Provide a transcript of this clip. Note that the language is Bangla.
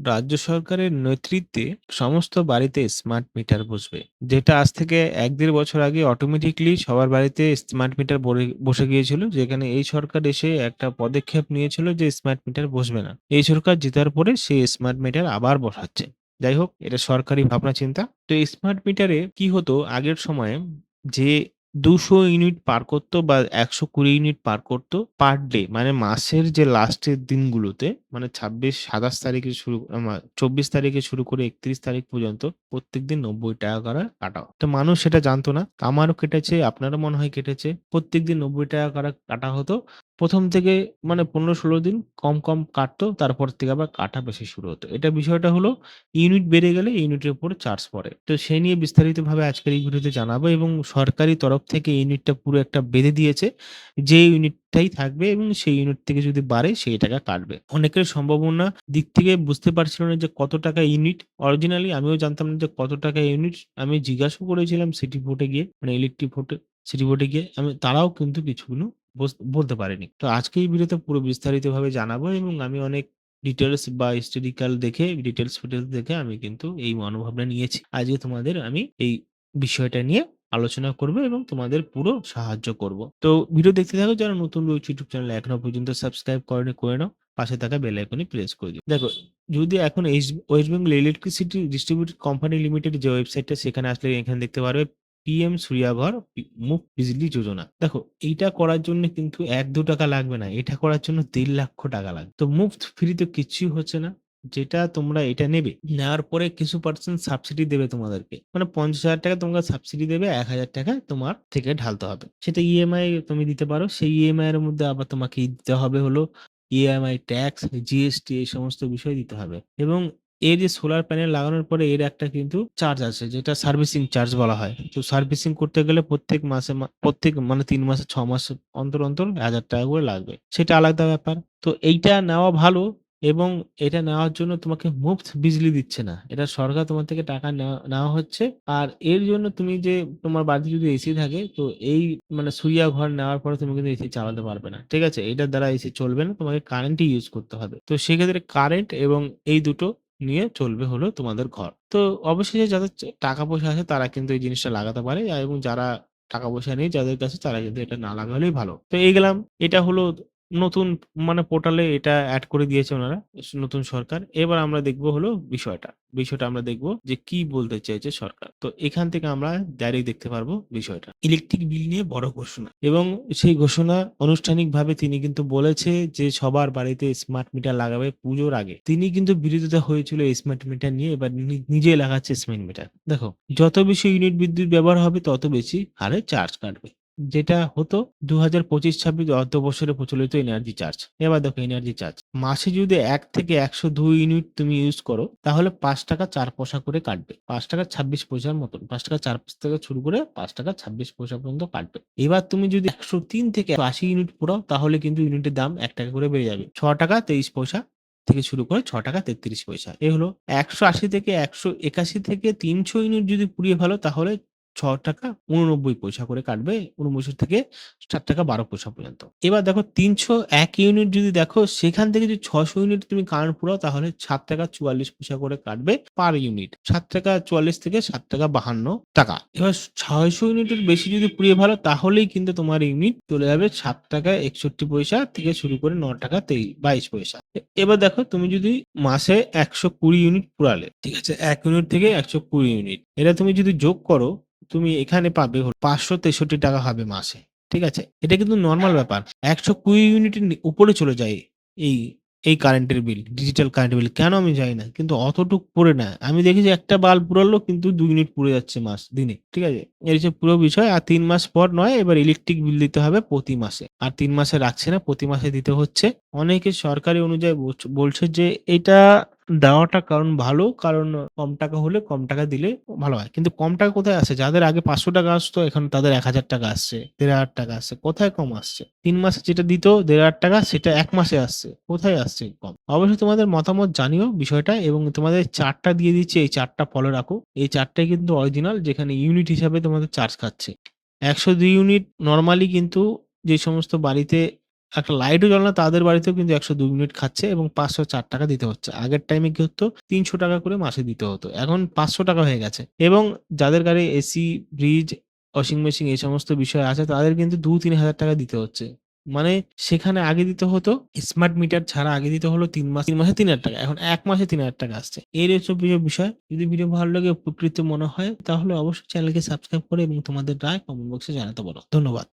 রাজ্য সরকারের নেতৃত্বে সমস্ত বাড়িতে স্মার্ট মিটার বসবে। যেটা আজ থেকে ১-১.৫ বছর আগে অটোমেটিক্যালি সবার বাড়িতে স্মার্ট মিটার বসে গিয়েছিল। যেখানে এই সরকার এসে একটা পদক্ষেপ নিয়েছিল যে স্মার্ট মিটার বসবে না। এই সরকার জেতার পরে সেই স্মার্ট মিটার আবার বসাচ্ছে। যাই হোক, এটা সরকারি ভাবনা চিন্তা। তো এই স্মার্ট মিটারে কি হতো আগের সময়ে, যে ২০০ ইউনিট পার করত বা ১২০ ইউনিট পার করত পার ডে, মানে মাসের যে লাস্টের দিনগুলোতে, মানে ২৬, ২৭ তারিখে শুরু ২৪ তারিখে শুরু করে ৩১ তারিখ পর্যন্ত প্রত্যেকদিন ৳৯০ করে কাটা হতো। তো মানুষ সেটা জানত না। আমারও কেটেছে, আপনারও মনে হয় কেটেছে। প্রত্যেকদিন ৳৯০ করে কাটা হতো। ১ম থেকে মানে ১৫-১৬ দিন কম কাটতো। তারপর থেকে আবার কাটা বেশি শুরু হতো। এটা বিষয়টা হলো, ইউনিট বেড়ে গেলে ইউনিটের উপরে চার্জ পড়ে। তো সেই নিয়ে বিস্তারিতভাবে আজকের এই ভিডিওতে জানাবো, এবং সরকারি তরফ থেকে এই ইউনিটটা পুরো একটা বেঁধে দিয়েছে। যে ইউনিটটাই থাকবে এবং সেই ইউনিট থেকে যদি বাড়ে সেই টাকা কাটবে। অনেকের সম্ভাবনা দিক থেকে বুঝতে পারছিল না যে কত টাকা ইউনিট। অরিজিনালি আমিও জানতাম না যে কত টাকা ইউনিট। আমি জিজ্ঞাসাও করেছিলাম সিটি বোর্ডে গিয়ে, মানে ইলেকট্রিক বোর্ডে, সিটি বোর্ডে গিয়ে। তারাও কিন্তু কিছুগুলো বলতে পারেনি। তো আজকে এই ভিডিওতে পুরো বিস্তারিতভাবে জানাবো, এবং আমি অনেক ডিটেইলস বা হিস্টোরিক্যাল দেখে, ডিটেইলস দেখে আমি কিন্তু এই মনোভাবনা নিয়েছি। আজকে তোমাদের আমি এই বিষয়টা নিয়ে আলোচনা করব এবং তোমাদের পুরো সাহায্য করব। তো ভিডিও দেখতে থাকো। যারা নতুন রয়েছে ইউটিউব চ্যানেলে এখনো পর্যন্ত সাবস্ক্রাইব করোনি, করে নাও। পাশে থাকা বেল আইকনে প্রেস করে দিও। দেখো, যদি এখন West Bengal electricity distributor company limited যে ওয়েবসাইটটা, সেখানে আসলে এখানে দেখতে পারবে পিএম সূর্যাঘর মুফট বিজলি যোজনা। দেখো, এইটা করার জন্য কিন্তু ৳১-৳২ লাগবে না। এটা করার জন্য ৳১.৫ লাখ লাগবে। তো মুফট ফ্রি তো কিচ্ছুই হচ্ছে না। যেটা তোমরা এটা নেবে, নেওয়ার পরে কিছু পার্সেন্ট সাবসিডি দেবে তোমাদেরকে। মানে ৳৫০,০০০ তোমাকে সাবসিডি দেবে, ৳১,০০০ তোমার থেকে ঢালতে হবে। সেটা ইএমআই তুমি দিতে পারো। সেই ইএমআই এর মধ্যে আবার তোমাকে দিতে হবে হলো ইএমআই ট্যাক্স, জিএসটি, এই সমস্ত বিষয় দিতে হবে। এবং এর যে সোলার প্যানেল লাগানোর পরে এর একটা কিন্তু চার্জ আছে, যেটা সার্ভিসিং চার্জ বলা হয়। তো সার্ভিসিং করতে গেলে প্রত্যেক মাসে প্রত্যেক মানে ৩ মাসে ৬ মাস অন্তর ৳১,০০০ করে লাগবে। সেটা আলাদা ব্যাপার। তো এইটা নেওয়া ভালো, এবং এটা নেওয়ার জন্য তোমাকে মুফত বিজলি দিচ্ছে না। এটা সরকার তোমার থেকে টাকা নেওয়া হচ্ছে। আর এর জন্য তুমি যে তোমার বাড়িতে যদি এসি থাকে, তো এই মানে সুইয়া ঘর নেওয়ার পরে তুমি কিন্তু এসি চালাতে পারবে না। ঠিক আছে? এটার দ্বারা এসি চলবে না। তোমাকে কারেন্টই ইউজ করতে হবে। তো সেক্ষেত্রে কারেন্ট এবং এই দুটো নিয়ে চলবে হলো তোমাদের ঘর। তো অবশেষে যাদের টাকা পয়সা আছে তারা কিন্তু এই জিনিসটা লাগাতে পারে, এবং যারা টাকা পয়সা নেই যাদের কাছে, তারা কিন্তু এটা না লাগালেই ভালো। তো এই গেলাম। এটা হলো নতুন, মানে পোর্টালে এটা এড করে দিয়েছে ওনারা, নতুন সরকার। এবার আমরা দেখব হলো বিষয়টা। বিষয়টা আমরা দেখব যে কি বলতে চেয়েছে সরকার। তো এখান থেকে আমরা ডাইরেক্ট দেখতে পারবো বিষয়টা। ইলেকট্রিক বিল নিয়ে বড় ঘোষণা, এবং সেই ঘোষণা আনুষ্ঠানিকভাবে তিনি কিন্তু বলেছে যে সবার বাড়িতে স্মার্ট মিটার লাগাবে পুজোর আগে। তিনি কিন্তু বিরোধিতা হয়েছিল এই স্মার্ট মিটার নিয়ে, এবার নিজে লাগাচ্ছে স্মার্ট মিটার। দেখো, যত বেশি ইউনিট বিদ্যুৎ ব্যবহার হবে তত বেশি হারে চার্জ কাটবে। যেটা হতো ২০২৫-২৬ অর্থবর্ষরে প্রচলিত এনার্জি চার্জ। এবার দেখো এনার্জি চার্জ। মাসে যদি ১ থেকে ১০২ ইউনিট তুমি ইউজ করো, তাহলে ৳৫ ৪ পয়সা করে কাটবে। ৳৫.২৬ পয়সার মতন। ৳৫.৪ থেকে শুরু করে ৳৫.২৬ পয়সা পর্যন্ত কাটবে। এবার তুমি যদি ১০৩ থেকে ১৮০ ইউনিট পুরাও, তাহলে কিন্তু ইউনিটের দাম ৳১ করে বেড়ে যাবে। ৳৬.২৩ পয়সা থেকে শুরু করে ৳৬.৩৩ পয়সা। এ হলো ১৮০ থেকে ১৮১ থেকে ৩০০ ইউনিট যদি পুড়িয়ে ফেলো, তাহলে ৳৬.৮৯ পয়সা করে কাটবে। ৯৯ থেকে ৳৭.১২ পয়সা পর্যন্ত। এবার দেখো ৩০১ ইউনিট যদি দেখো, সেখান থেকে যদি ৬০০ ইউনিট তুমি কারেন্ট পুরাও, তাহলে ৳৭.৪৪ পয়সা করে কাটবে পার ইউনিট। ৳৭.৪৪ থেকে ৳৭.৫২। এবার ৬০০ ইউনিটের বেশি যদি পুড়িয়ে ফেলো, তাহলেই কিন্তু তোমার ইউনিট চলে যাবে ৳৭.৬১ পয়সা থেকে শুরু করে ৳৯.২২ পয়সা। এবার দেখো, তুমি যদি মাসে ১২০ ইউনিট পুড়ালে, ঠিক আছে? ১ ইউনিট থেকে ১২০ ইউনিট। এটা তুমি যদি যোগ করো, তুমি এখানে পাবে হলো ৳৫৬৩ হবে মাসে। ঠিক আছে? এটা কিন্তু নরমাল ব্যাপার। ১২০ ইউনিটের উপরে চলে যায় এই, এই কারেন্টের বিল, ডিজিটাল কারেন্ট বিল। কেন আমি জানি না। কিন্তু অতটুক পড়ে না। আমি দেখেছি একটা বাল্ব পুড়ালো কিন্তু ২ ইউনিট পুড়ে যাচ্ছে দিনে। ঠিক আছে? এই হচ্ছে পুরো বিষয়। আর ৩ মাস পর নয়, এবার ইলেকট্রিক বিল দিতে হবে প্রতি মাসে। আর ৩ মাসে রাখছে না, প্রতি মাসে দিতে হচ্ছে। অনেকে সরকারি অনুযায়ী বলছে যে এটা দেওয়াটা কারণ ভালো। কারণ কম টাকা হলে কম টাকা দিলে ভালো হয়। কিন্তু কম টাকা কোথায় আসছে? যাদের আগে ৳৫০০ আসতো, এখন তাদের ৳১,০০০ আসছে, ৳১,৫০০ আসছে। কোথায় কম আসছে? ৩ মাসে যেটা দিত ৳১,৫০০ সেটা ১ মাসে আসছে। কোথায় আসছে কম? অবশ্যই তোমাদের মতামত জানিও বিষয়টা, এবং তোমাদের চার্টটা দিয়ে দিচ্ছি। এই চার্টটা ফলো রাখো। এই চার্টটাই কিন্তু অরিজিনাল, যেখানে ইউনিট হিসাবে তোমাদের চার্জ খাচ্ছে। ১০২ ইউনিট নরমালি কিন্তু যে সমস্ত বাড়িতে একটা লাইটও জ্বলে না তাদের বাড়িতেও কিন্তু ১০২ ইউনিট খাচ্ছে এবং ৳৫০৪ দিতে হচ্ছে। আগের টাইমে কি হতো ৳৩০০ করে মাসে দিতে হতো। এখন ৳৫০০ হয়ে গেছে এবং যাদের গাড়ি এসি, ফ্রিজ, ওয়াশিং মেশিন এই সমস্ত বিষয় আছে তাদের কিন্তু ৳২-৩ হাজার টাকা দিতে হচ্ছে। মানে সেখানে আগে দিতে হতো স্মার্ট মিটার ছাড়া আগে দিতে হলো ৩ মাসে ৳৩,০০০ এখন ১ মাসে ৳৩,০০০ আসছে। এই হচ্ছে বিষয়। যদি ভিডিও ভালো লাগে উপকৃত মনে হয় তাহলে অবশ্যই চ্যানেলকে সাবস্ক্রাইব করে এবং তোমাদের রায় কমেন্ট বক্সে জানাতে পারো। ধন্যবাদ।